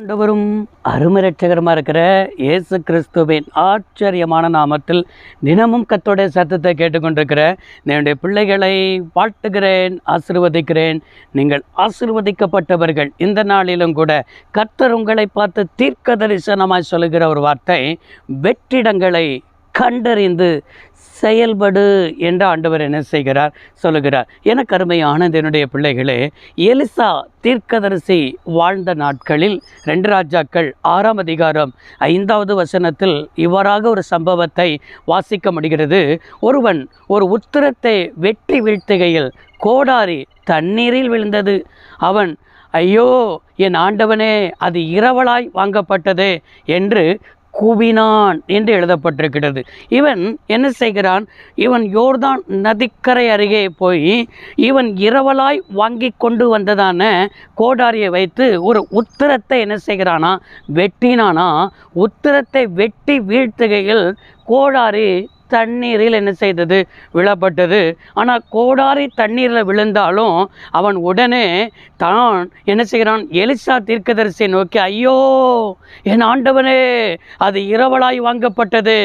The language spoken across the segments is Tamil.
ஆண்டவரும் அருமை இரட்சகருமாக இருக்கிற இயேசு கிறிஸ்துவின் ஆச்சரியமான நாமத்தில் தினமும் கர்த்தருடைய சத்தத்தை கேட்டுக்கொண்டிருக்கிற என்னுடைய பிள்ளைகளை வாழ்த்துகிறேன், ஆசீர்வதிக்கிறேன். நீங்கள் ஆசீர்வதிக்கப்பட்டவர்கள். இந்த நாளிலும் கூட கர்த்தர் உங்களை பார்த்து தீர்க்க தரிசனமாய் சொல்லுகிற ஒரு வார்த்தை, வெற்றிடங்களை கண்டறிந்து செயல்படு என்று ஆண்டவர் என்ன செய்கிறார் சொல்லுகிறார். எனக்கு அருமையான என்னுடைய பிள்ளைகளே, எலிசா தீர்க்கதரிசி வாழ்ந்த நாட்களில் 2 ராஜாக்கள் 6ஆம் அதிகாரம் 5வது வசனத்தில் இவ்வாறாக ஒரு சம்பவத்தை வாசிக்க முடிகிறது. ஒருவன் ஒரு உத்திரத்தை வெட்டி வீழ்த்துகையில் கோடாரி தண்ணீரில் விழுந்தது. அவன், ஐயோ என் ஆண்டவனே, அது இரவலாய் வாங்கப்பட்டது என்று கூவினான் என்று எழுதப்பட்டிருக்கிறது. இவன் என்ன செய்கிறான்? இவன் யோர்தான் நதிக்கரை அருகே போய் இவன் இரவலாய் வாங்கி கொண்டு வந்ததான கோடாரியை வைத்து ஒரு உத்திரத்தை என்ன செய்கிறானா, வெட்டினானா. உத்திரத்தை வெட்டி வீழ்த்துகையில் கோடாரி தண்ணீரில் என்ன செய்தது? விழப்பட்டது. ஆனால் கோடாரி தண்ணீரில் விழுந்தாலும் அவன் உடனே தான் என்ன செய்கிறான்? எலிசா தீர்க்கதரிசியை நோக்கி, ஐயோ என் ஆண்டவனே, அது இரவலாய் வாங்கப்பட்டது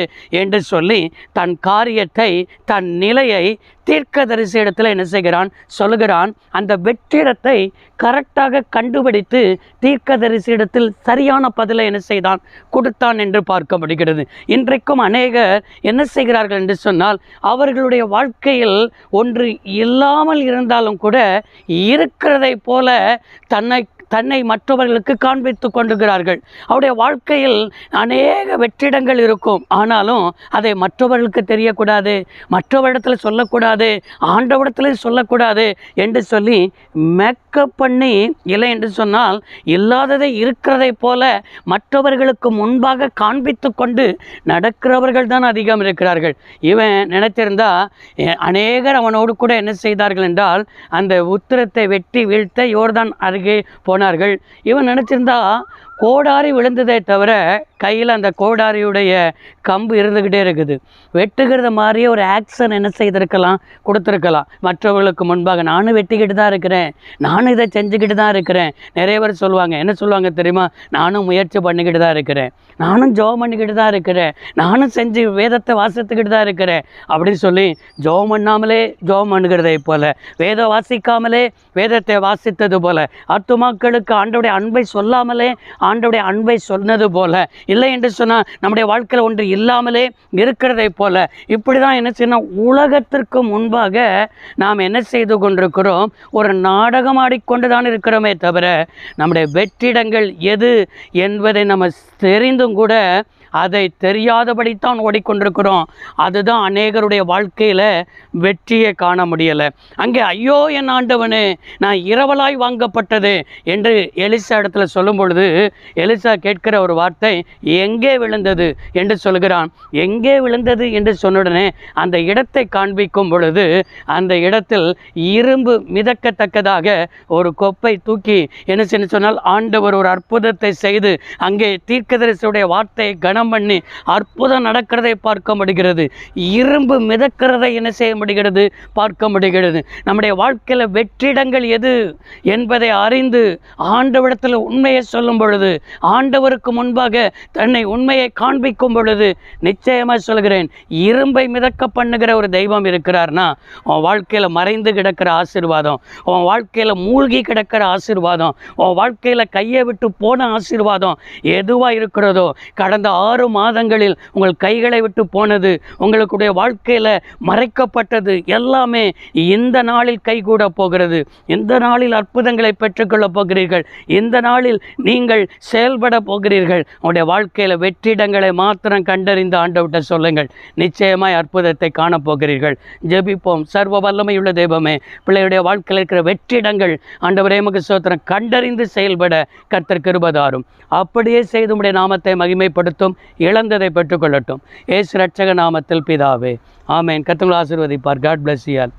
என்று சொல்லி தன் காரியத்தை, தன் நிலையை தீர்க்கதரிசி இடத்துல என்ன செய்கிறான்? சொல்லுகிறான். அந்த வெற்றிடத்தை கரெக்டாக கண்டுபிடித்து தீர்க்கதரிசி இடத்தில் சரியான பதிலை என்ன செய்தான்? கொடுத்தான் என்று பார்க்க முடிகிறது. இன்றைக்கும் அநேகர் என்ன செய்கிறார்கள் என்று சொன்னால், அவர்களுடைய வாழ்க்கையில் ஒன்று இல்லாமல் இருந்தாலும் கூட இருக்கிறதை போல தன்னை மற்றவர்களுக்கு காண்பித்து கொண்டுகிறார்கள். அவருடைய வாழ்க்கையில் அநேக வெற்றிடங்கள் இருக்கும், ஆனாலும் அதை மற்றவர்களுக்கு தெரியக்கூடாது, மற்றவரிடத்தில் சொல்லக்கூடாது, ஆண்டவரிடத்தில் சொல்லக்கூடாது என்று சொல்லி மேக்கப் பண்ணி, இல்லை என்று சொன்னால் இல்லாததை இருக்கிறதை போல மற்றவர்களுக்கு முன்பாக காண்பித்து கொண்டு நடக்கிறவர்கள் தான் அதிகம் இருக்கிறார்கள். இவன் நினைத்திருந்தா அநேகர் அவனோடு கூட என்ன செய்தார்கள் என்றால், அந்த உத்திரத்தை வெட்டி வீழ்த்த யோர்தான் அருகே போனார்கள். இவன் நினச்சிருந்தா கோடாரி விழுந்ததை தவிர கையில் அந்த கோடாரியுடைய கம்பு இருந்துக்கிட்டே இருக்குது. வெட்டுகிறத மாதிரியே ஒரு ஆக்ஷன் என்ன செய்திருக்கலாம்? கொடுத்துருக்கலாம். மற்றவர்களுக்கு முன்பாக நானும் வெட்டிக்கிட்டு தான் இருக்கிறேன், நானும் இதை செஞ்சுக்கிட்டு தான் இருக்கிறேன். நிறைய பேர் சொல்லுவாங்க, என்ன சொல்லுவாங்க தெரியுமா? நானும் முயற்சி பண்ணிக்கிட்டு தான் இருக்கிறேன், நானும் ஜெபம் பண்ணிக்கிட்டு தான் இருக்கிறேன், நானும் செஞ்சு வேதத்தை வாசித்துக்கிட்டு தான் இருக்கிறேன் அப்படின்னு சொல்லி ஜெபம் பண்ணாமலே ஜெபம் பண்ணுகிறதை போல, வேதம் வாசிக்காமலே வேதத்தை வாசித்தது போல, ஆத்துமாக்களுக்கு ஆண்டவருடைய அன்பை சொல்லாமலே ஆண்டவருடைய அன்பை சொன்னது போல, இல்லை என்று சொன்னால் நம்முடைய வாழ்க்கையில் ஒன்று இல்லாமலே இருக்கிறதை போல, இப்படி தான் என்ன செய்யணும்? உலகத்திற்கு முன்பாக நாம் என்ன செய்து கொண்டிருக்கிறோம்? ஒரு நாடகம் ஆடிக்கொண்டு தான் இருக்கிறோமே தவிர நம்முடைய வெற்றிடங்கள் எது என்பதை நம்ம தெரிந்தும் கூட அதை தெரியாதபடித்தான் ஓடிக்கொண்டிருக்கிறோம். அதுதான் அநேகருடைய வாழ்க்கையில் வெற்றியை காண முடியலை. அங்கே ஐயோ என் ஆண்டவனே, நான் இரவலாய் வாங்கப்பட்டது என்று எலிசா இடத்துல சொல்லும் பொழுது எலிசா கேட்கிற ஒரு வார்த்தை, எங்கே விழுந்தது என்று சொல்கிறான். எங்கே விழுந்தது என்று சொன்னுடனே அந்த இடத்தை காண்பிக்கும் பொழுது அந்த இடத்தில் இரும்பு மிதக்கத்தக்கதாக ஒரு கொப்பை தூக்கி என்ன செய்ய சொன்னால், ஆண்டவர் ஒரு அற்புதத்தை செய்து அங்கே தீர்க்கதரிசியுடைய வார்த்தையை கனம் பண்ணி அற்புதம் நடக்கிறதை பார்க்க முடிகிறது. இரும்பு மிதக்கிறதை என்ன செய்ய முடிகிறது? பார்க்க முடிகிறது. நம்முடைய வாழ்க்கையில் வெற்றிடங்கள் எது என்பதை அறிந்து ஆண்டவரிடத்தில் உண்மையை சொல்லும் பொழுது, ஆண்டவருக்கு முன்பாக தன்னை உண்மையை காண்பிக்கும் பொழுது, நிச்சயமாக சொல்கிறேன், இரும்பை மிதக்க பண்ணுகிற ஒரு தெய்வம் இருக்கிறார்னா உன் வாழ்க்கையில் மறைந்து கிடக்கிற ஆசீர்வாதம், உன் வாழ்க்கையில் மூழ்கி கிடக்கிற ஆசீர்வாதம், உன் வாழ்க்கையில் கையை விட்டு போன ஆசீர்வாதம் எதுவாக இருக்கிறதோ, கடந்த 6 மாதங்களில் உங்கள் கைகளை விட்டு போனது, உங்களுடைய வாழ்க்கையில் மறைக்கப்பட்டது எல்லாமே இந்த நாளில் கைகூட போகிறது. இந்த நாளில் அற்புதங்களை பெற்றுக்கொள்ளப் போகிறீர்கள். இந்த நாளில் நீங்கள் செயல்பட போகிறீர்கள். உங்களுடைய வாழ்க்கையில் வெற்றிடங்களை மாத்திரம் கண்டறிந்து ஆண்டவர்கிட்ட சொல்லுங்கள், நிச்சயமாய் அற்புதத்தை காணப்போகிறீர்கள். ஜெபிப்போம். சர்வ வல்லமையுள்ள தெய்வமே, பிள்ளையுடைய வாழ்க்கையில் இருக்கிற வெற்றிடங்கள் ஆண்டவரே உமக்கு ஸ்தோத்திரம், கண்டறிந்து செயல்பட கர்த்தர் கிருபை தாரும். அப்படியே செய்து உம்முடைய நாமத்தை மகிமைப்படுத்தும், இழந்ததை பெற்றுக்கொள்ளட்டும். இயேசு இரட்சக நாமத்தில் பிதாவே, ஆமென். கர்த்தர் உங்களை ஆசீர்வதிப்பார். God bless you all.